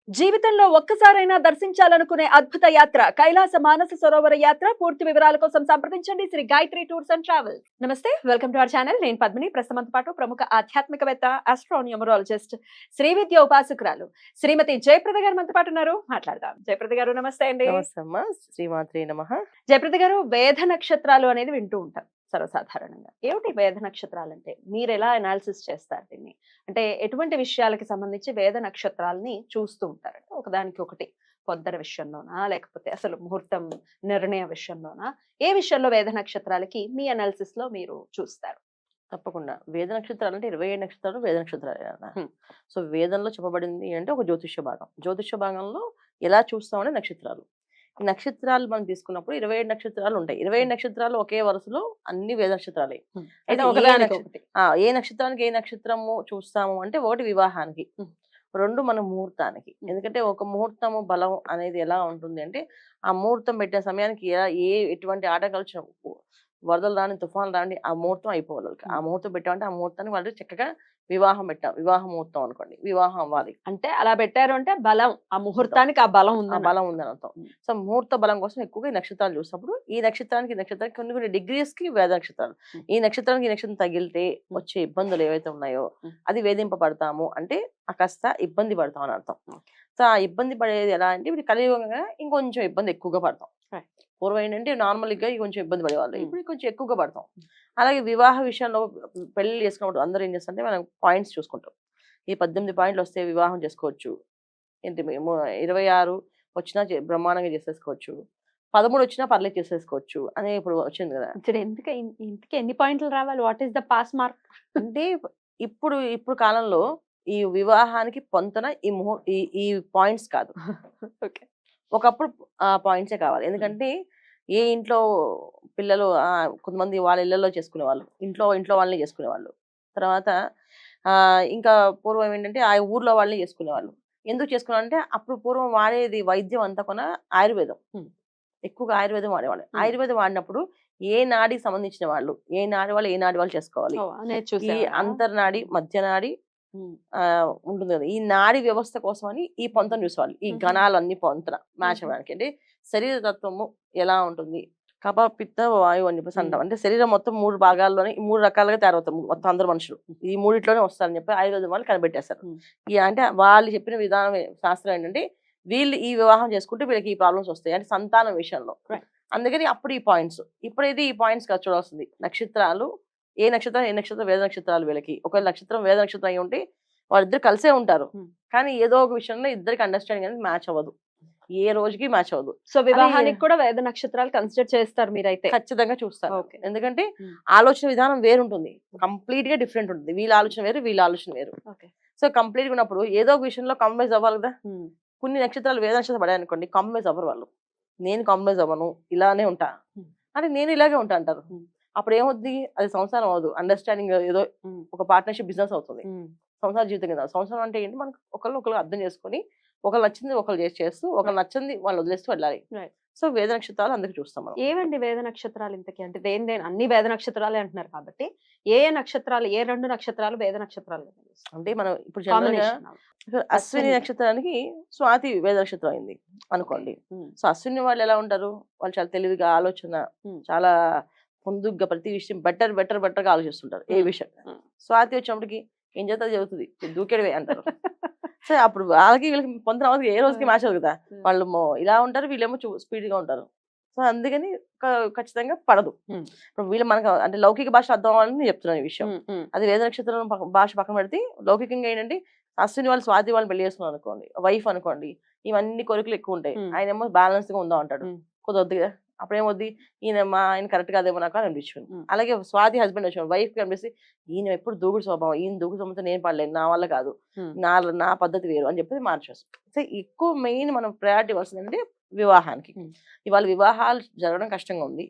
జీవితంలో ఒక్కసారైనా దర్శించాలనుకునే అద్భుత యాత్ర కైలాస మానస సరోవర యాత్ర. పూర్తి వివరాల కోసం సంప్రదించండి Sri Gayatri tours and travels. నమస్తే, వెల్కమ్ టు అవర్ ఛానల్. నేను పద్మిని. ప్రస్తుతంతో పాటు ప్రముఖ ఆధ్యాత్మికవేత్త, ఆస్ట్రోన్యూమరాలజిస్ట్, శ్రీ విద్య ఉపాసకురాలు శ్రీమతి జయప్రద గారు మనతో పాటు ఉన్నారు. మాట్లాడదాం. జయప్రద గారు నమస్తే అండి. నమస్తే అమ్మా, శ్రీమాత్రే నమః. జయప్రద గారు, వేద నక్షత్రాలు అనేది వింటూ ఉంటాం సర్వసాధారణంగా. ఏమిటి వేద నక్షత్రాలు అంటే? మీరు ఎలా అనాలిసిస్ చేస్తారు దీన్ని? అంటే ఎటువంటి విషయాలకి సంబంధించి వేద నక్షత్రాలని చూస్తూ ఉంటారు? అంటే ఒకదానికి ఒకటి పొందర విషయంలోనా, లేకపోతే అసలు ముహూర్తం నిర్ణయ విషయంలోనా? ఏ విషయంలో వేద నక్షత్రాలకి మీ అనాలిసిస్ లో మీరు చూస్తారు? తప్పకుండా. వేద నక్షత్రాలు అంటే 27 నక్షత్రాలు వేద నక్షత్రాలే కదా. హ్మ్. సో వేదంలో చెప్పబడింది అంటే ఒక జ్యోతిష్య భాగం. జ్యోతిష్య భాగంలో ఎలా చూస్తామనే నక్షత్రాలు. ఈ నక్షత్రాలు మనం తీసుకున్నప్పుడు 27 నక్షత్రాలు ఉంటాయి. 27 నక్షత్రాలు ఒకే వరుసలో అన్ని వేద నక్షత్రాలే. అయితే ఒకదానికొకటి. ఏ నక్షత్రానికి ఏ నక్షత్రము చూస్తాము అంటే, ఒకటి వివాహానికి, హ్మ్. 2 మన ముహూర్తానికి. ఎందుకంటే ఒక ముహూర్తము బలం అనేది ఎలా ఉంటుంది అంటే, ఆ ముహూర్తం పెట్టిన సమయానికి ఎటువంటి ఆటంకాలు వచ్చినా, వరదలు రాని, తుఫాన్లు రాని, ఆ ముహూర్తం అయిపోవాలి వాళ్ళకి. ఆ ముహూర్తం పెట్టామంటే ఆ ముహూర్తానికి వాళ్ళు చక్కగా వివాహం పెట్టాం, వివాహ ముహూర్తం అనుకోండి, వివాహం అవ్వాలి. అంటే అలా పెట్టారు అంటే బలం, ఆ ముహూర్తానికి ఆ బలం ఆ ఉంది. బలం ఉందని అర్థం. సో ముహూర్త బలం కోసం ఎక్కువగా ఈ నక్షత్రాలు చూసినప్పుడు, ఈ నక్షత్రానికి కొన్ని కొన్ని డిగ్రీస్ కి వేద నక్షత్రాలు, ఈ నక్షత్రానికి ఈ నక్షత్రం తగిలితే వచ్చే ఇబ్బందులు ఏవైతే ఉన్నాయో అది వేధింపబడతాము అంటే ఆ కాస్త ఇబ్బంది పడతాం అని అర్థం. సో ఆ ఇబ్బంది పడేది ఎలా అంటే, ఇప్పుడు కలియుగంగా ఇంకొంచెం ఇబ్బంది ఎక్కువగా పడతాం. పూర్వం ఏంటంటే నార్మల్గా కొంచెం ఇబ్బంది పడేవాళ్ళు, ఇప్పుడు కొంచెం ఎక్కువగా పడతాం. అలాగే వివాహ విషయంలో పెళ్లి చేసుకున్నప్పుడు అందరూ ఏం చేస్తారంటే, మనం పాయింట్స్ చూసుకుంటాం. ఈ 18 పాయింట్లు వస్తే వివాహం చేసుకోవచ్చు, ఏంటి మేము 26 వచ్చినా బ్రహ్మాండంగా చేసేసుకోవచ్చు, 13 వచ్చినా పర్లేదు చేసేసుకోవచ్చు అని ఇప్పుడు వచ్చింది కదా. ఇంతకీ ఎన్ని పాయింట్లు రావాలి? What is the pass mark? అంటే ఇప్పుడు ఇప్పుడు కాలంలో ఈ వివాహానికి పొంతన ఈ పాయింట్స్ కాదు. ఓకే. ఒకప్పుడు ఆ పాయింట్సే కావాలి. ఎందుకంటే ఏ ఇంట్లో పిల్లలు కొంతమంది వాళ్ళ ఇళ్లలో చేసుకునేవాళ్ళు, ఇంట్లో ఇంట్లో వాళ్ళని చేసుకునేవాళ్ళు. తర్వాత ఇంకా పూర్వం ఏంటంటే ఆ ఊర్లో వాళ్ళని చేసుకునేవాళ్ళు. ఎందుకు చేసుకున్నారంటే, అప్పుడు పూర్వం వాడేది వైద్యం అంతా కూడా ఆయుర్వేదం. ఎక్కువగా ఆయుర్వేదం వాడేవాళ్ళు. ఆయుర్వేదం వాడినప్పుడు ఏ నాడికి సంబంధించిన వాళ్ళు, ఏ నాడి వాళ్ళు ఏ నాడి వాళ్ళు చేసుకోవాలి. ఈ అంతర్నాడి, మధ్యనాడి ఉంటుంది కదా. ఈ నాడి వ్యవస్థ కోసం అని ఈ పొంతన చూసేవాళ్ళు. ఈ గణాలన్నీ పొంతన మ్యాచ్ అవ్వడానికి. అంటే శరీర తత్వము ఎలా ఉంటుంది, కఫ పిత్త వాయువు అని చెప్పేసి అంటాం. అంటే శరీరం మొత్తం 3 భాగాల్లోనే 3 రకాలుగా తయారవుతారు మొత్తం అందరు మనుషులు. ఈ మూడిట్లోనే వస్తారని చెప్పి ఆయుర్వేదం వాళ్ళు కనిపెట్టేస్తారు. అంటే వాళ్ళు చెప్పిన విధానం శాస్త్రం ఏంటంటే, వీళ్ళు ఈ వివాహం చేసుకుంటే వీళ్ళకి ఈ ప్రాబ్లమ్స్ వస్తాయి అంటే సంతానం విషయంలో. అందుకని అప్పుడు ఈ పాయింట్స్. ఇప్పుడైతే ఈ పాయింట్స్ కాదు చూడాల్సింది. నక్షత్రాలు, ఏ నక్షత్రం వేద నక్షత్రాలు వీళ్ళకి. ఒకవేళ నక్షత్రం వేద నక్షత్రం అయి ఉంటే వాళ్ళిద్దరు కలిసే ఉంటారు, కానీ ఏదో ఒక విషయంలో ఇద్దరికి అండర్స్టాండింగ్ అనేది మ్యాచ్ అవ్వదు, ఏ రోజుకి మ్యాచ్ అవ్వదు. సో వివాహానికి కూడా వేద నక్షత్రాలు కన్సిడర్ చేస్తారు మీరైతే? ఖచ్చితంగా చూస్తారు. ఎందుకంటే ఆలోచన విధానం వేరుంటుంది, కంప్లీట్ గా డిఫరెంట్ ఉంటుంది. వీళ్ళ ఆలోచన వేరు, వీళ్ళ ఆలోచన వేరు. సో కంప్లీట్ గా ఉన్నప్పుడు ఏదో ఒక విషయంలో కాంప్రమైజ్ అవ్వాలి కదా. కొన్ని నక్షత్రాలు వేద నక్షత్రం పడాయి అనుకోండి, కాంప్రమైజ్ అవ్వరు వాళ్ళు. నేను కాంప్రమైజ్ అవ్వను, ఇలానే ఉంటా అంటే నేను ఇలాగే ఉంటా అంటారు. అప్పుడు ఏమవుద్ది, అది సంసారం అవ్వదు, అండర్స్టాండింగ్ ఏదో ఒక పార్ట్నర్షిప్ బిజినెస్ అవుతుంది. సంసార జీవితం కదా. సంసారం అంటే ఏంటి, మనకు ఒకళ్ళు అర్థం చేసుకుని, ఒకళ్ళు నచ్చింది ఒకళ్ళు చేస్తూ, ఒకళ్ళు నచ్చింది వాళ్ళు వదిలేస్తూ వెళ్ళాలి. సో వేద నక్షత్రాలు అందుకు చూస్తాం మనం. ఏవండి వేద నక్షత్రాలు ఇంతకీ? అంటే దేని అన్ని వేద నక్షత్రాలే అంటున్నారు కాబట్టి, ఏ నక్షత్రాలు, ఏ 2 నక్షత్రాలు వేద నక్షత్రాలు? అంటే మనం ఇప్పుడు అశ్విని నక్షత్రానికి స్వాతి వేద నక్షత్రం అయింది అనుకోండి. సో అశ్విని వాళ్ళు ఎలా ఉంటారు, వాళ్ళు చాలా తెలివిగా, ఆలోచన చాలా ముందుగా, ప్రతి విషయం బెటర్ గా ఆలోచిస్తుంటారు ఏ విషయం. స్వాతి వచ్చినప్పటికి ఏం చేస్తా చదువుతుంది, దూకేడవే అంటారు. సో అప్పుడు వాళ్ళకి వీళ్ళకి పొందడం అవసరం ఏ రోజుకి మ్యాచ్ అవుతుంది కదా. వాళ్ళు ఇలా ఉంటారు, వీళ్ళేమో స్పీడ్ గా ఉంటారు. సో అందుకని ఖచ్చితంగా పడదు. ఇప్పుడు వీళ్ళు మనకు అంటే లౌకిక భాష అర్థం అవ్వాలని నేను చెప్తున్నాను ఈ విషయం. అది వేద నక్షత్రం భాష పక్కన పెడితే, లౌకికంగా ఏంటంటే అశ్విని వాళ్ళు స్వాతి వాళ్ళు పెళ్లి చేసుకున్నాం అనుకోండి, వైఫ్ అనుకోండి, ఇవన్నీ కోరికలు ఎక్కువ ఉంటాయి. ఆయన ఏమో బ్యాలెన్స్ గా ఉందాం అంటాడు, కుదరద్దు కదా. అప్పుడేమొద్ది, ఆయన కరెక్ట్ కాదేమో నాకు అని అనిపించుకుంది. అలాగే స్వాతి హస్బెండ్ వచ్చిన వైఫ్ కి అనిపిస్తే, ఈయన ఎప్పుడు దూకుడు స్వభావం, ఈయన దూకుడు స్వభావంతో నేను పడలేను, నా వల్ల కాదు, నా పద్ధతి వేరు అని చెప్పి మార్చేస్తాం. సో ఎక్కువ మెయిన్ మనం ప్రయారిటీ ఇవ్వాల్సిందంటే వివాహానికి. ఇవాళ వివాహాలు జరగడం కష్టంగా ఉంది,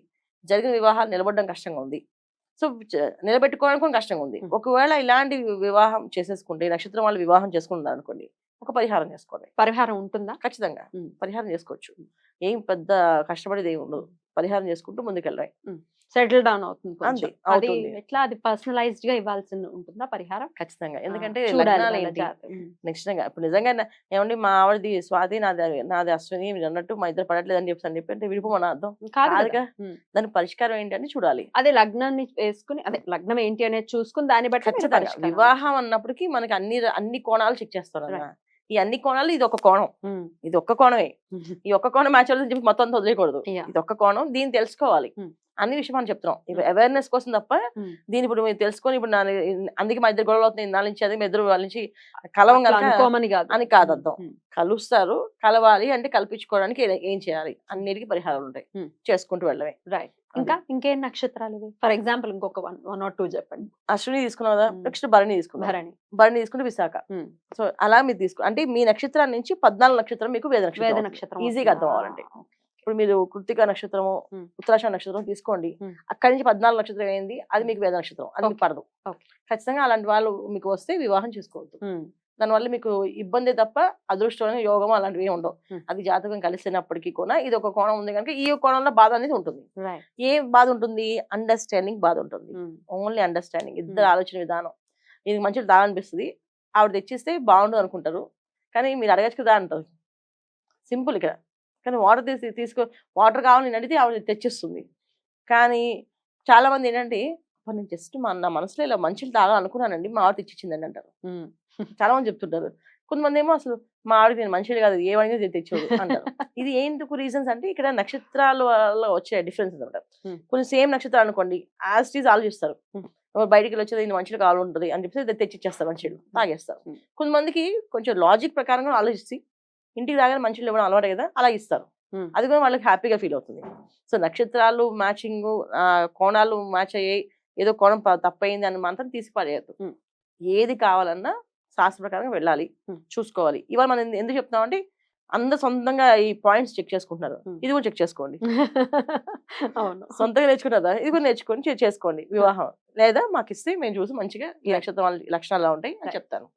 జరిగిన వివాహాలు నిలబడడం కష్టంగా ఉంది, సో నిలబెట్టుకోవడం కూడా కష్టంగా ఉంది. ఒకవేళ ఇలాంటి వివాహం చేసేసుకుంటే, నక్షత్రం వాళ్ళు వివాహం చేసుకుంటున్నారు అనుకోండి, ఒక పరిహారం చేసుకోండి. పరిహారం ఉంటుందా? ఖచ్చితంగా పరిహారం చేసుకోవచ్చు. ఏం పెద్ద కష్టపడేది ఏమి ఉండదు, పరిహారం చేసుకుంటూ ముందుకెళ్ళాలి. సెటిల్ డౌన్ అవుతుంది అంతే కొంచెం. అది అవుతుంది ఎట్లా అది పర్సనలైజ్డ్ గా ఇవ్వాల్సి ఉంటుందా పరిహారం? ఖచ్చితంగా. ఆ, ఎందుకంటే చూడాలి లగ్నాలు వాళ్ళ ఏంటి జాతకం. నిశ్చితంగా ఇప్పుడు నిజంగా ఏమండి మా ఆవిడది స్వాతి నాది అశ్విని మీరు అన్నట్టు మా ఇద్దరు పడట్లేదు అని చెప్పి అంటే విడిపోమని అర్థం కాదు కదా. కాదుగా. దానికి పరిష్కారం ఏంటని చూడాలి. అదే లగ్నాన్ని వేసుకుని అదే లగ్నం ఏంటి అనేది చూసుకుని దాన్ని బట్టి మీరు ఖచ్చితంగా పరిష్కారం. వివాహం అన్నప్పటికీ మనకి అన్ని కోణాలు చెక్ చేస్తారు అన్న. Right. ఈ అన్ని కోణాలు ఇది ఒక కోణం, ఉమ్. ఇది ఒక్క కోణమే. ఈ ఒక్క కోణం మ్యాచ్ అవుతుంది చెప్పి మొత్తం అంతా వదిలేయకూడదు. Yeah. ఇది ఒక్క కోణం, దీన్ని తెలుసుకోవాలి. అన్ని విషయం మనం చెప్తున్నాం ఇప్పుడు అవేర్నెస్ కోసం తప్ప దీని ఇప్పుడు మీరు తెలుసుకొని ఇప్పుడు అందుకే మా ఇద్దరు గొడవలు అవుతుంది నాలుగు నుంచి అది మీ ఇద్దరు వాళ్ళ నుంచి కలవం అట్లా కనుక అనుకోమని కాదు. అని కాదు అర్థం. కలుస్తారు, కలవాలి అంటే కల్పించుకోవడానికి ఏం చేయాలి అన్నిటికీ పరిహారాలు ఉంటాయి, చేసుకుంటూ వెళ్ళమే. రైట్. ఇంకా ఇంకేం నక్షత్రాలు ఇవి? ఫర్ ఎగ్జాంపుల్ ఇంకొక 1 or 2 చెప్పండి. అశ్విని తీసుకున్నాం కదా, నెక్స్ట్ భరణి తీసుకున్నాం. భరణి. భరణి తీసుకుంటే విశాఖ. సో అలా మీరు తీసుకో అంటే మీ నక్షత్రాల నుంచి 14 నక్షత్రం మీకు వేద వేద నక్షత్రం నక్షత్రం ఈజీగా అర్థం అవ్వాలంటే. ఇప్పుడు మీరు కృత్తిక నక్షత్రము ఉత్తరాషాఢ నక్షత్రం తీసుకోండి, అక్కడి నుంచి 14 నక్షత్రం ఏంది అది మీకు వేద నక్షత్రం, అది మీకు పడదు. ఖచ్చితంగా అలాంటి వాళ్ళు మీకు వస్తే వివాహం చేసుకోవద్దు. దానివల్ల మీకు ఇబ్బంది తప్ప అదృష్టం యోగం అలాంటివి ఉండవు. అది జాతకం కలిసినప్పటికీ కూడా ఇది ఒక కోణం ఉంది కనుక ఈ కోణంలో బాధ అనేది ఉంటుంది. ఏ బాధ ఉంటుంది? అండర్స్టాండింగ్ బాధ ఉంటుంది. ఓన్లీ అండర్స్టాండింగ్, ఇద్దరు ఆలోచన విధానం. ఇది మంచిగా దా అనిపిస్తుంది, ఆవిడ తెచ్చిస్తే బాగుంటుంది అనుకుంటారు, కానీ మీరు అడగచ్చు కదా అంటారు. సింపుల్ ఇక్కడ. కానీ వాటర్ తీసుకో వాటర్ కావాలని నేను అడిగితే ఆవిడ తెచ్చిస్తుంది. కానీ చాలా మంది ఏంటంటే నేను జస్ట్ నా మనసులో ఇలా మంచిలు తాగాలనుకున్నానండి మా ఆవిడ తెచ్చిచ్చిందండి అంటారు. చాలా మంది చెప్తుంటారు. కొంతమంది ఏమో అసలు మా ఆవిడకి నేను మంచిది కాదు ఏమైనా తెచ్చోడు అంటారు. ఇది ఎందుకు రీజన్స్ అంటే ఇక్కడ నక్షత్రాల వల్ల వచ్చే డిఫరెన్స్ అనమాట. కొన్ని సేమ్ నక్షత్రాలు అనుకోండి యాజ్ ఇట్ ఈజ్ ఆలోచిస్తారు, బయటికి వచ్చేది ఇది మంచిగా కావాలంటుంది అని చెప్పి తెచ్చిచ్చేస్తారు, మంచిలు తాగేస్తారు. కొంతమందికి కొంచెం లాజిక్ ప్రకారంగా ఆలోచిస్తే ఇంటికి రాగానే మంచిలు ఇవ్వడం అలవాటు కదా, అలా ఇస్తారు. అది కూడా వాళ్ళకి హ్యాపీగా ఫీల్ అవుతుంది. సో నక్షత్రాలు మ్యాచింగ్, కోణాలు మ్యాచ్ అయ్యాయి, ఏదో కోణం తప్పయింది అని మాత్రం తీసి పడేయద్దు. ఏది కావాలన్నా శాస్త్ర ప్రకారం వెళ్ళాలి, చూసుకోవాలి. ఇవాళ మనం ఎందుకు చెప్తామంటే అందరు సొంతంగా ఈ పాయింట్స్ చెక్ చేసుకుంటున్నారు, ఇది కూడా చెక్ చేసుకోండి. సొంతంగా నేర్చుకుంటారా, ఇది కూడా నేర్చుకొని చేసుకోండి వివాహం. లేదా మాకు ఇస్తే మేము చూసి మంచిగా ఈ నక్షత్రం లక్షణాలు ఉంటాయి అని చెప్తాను.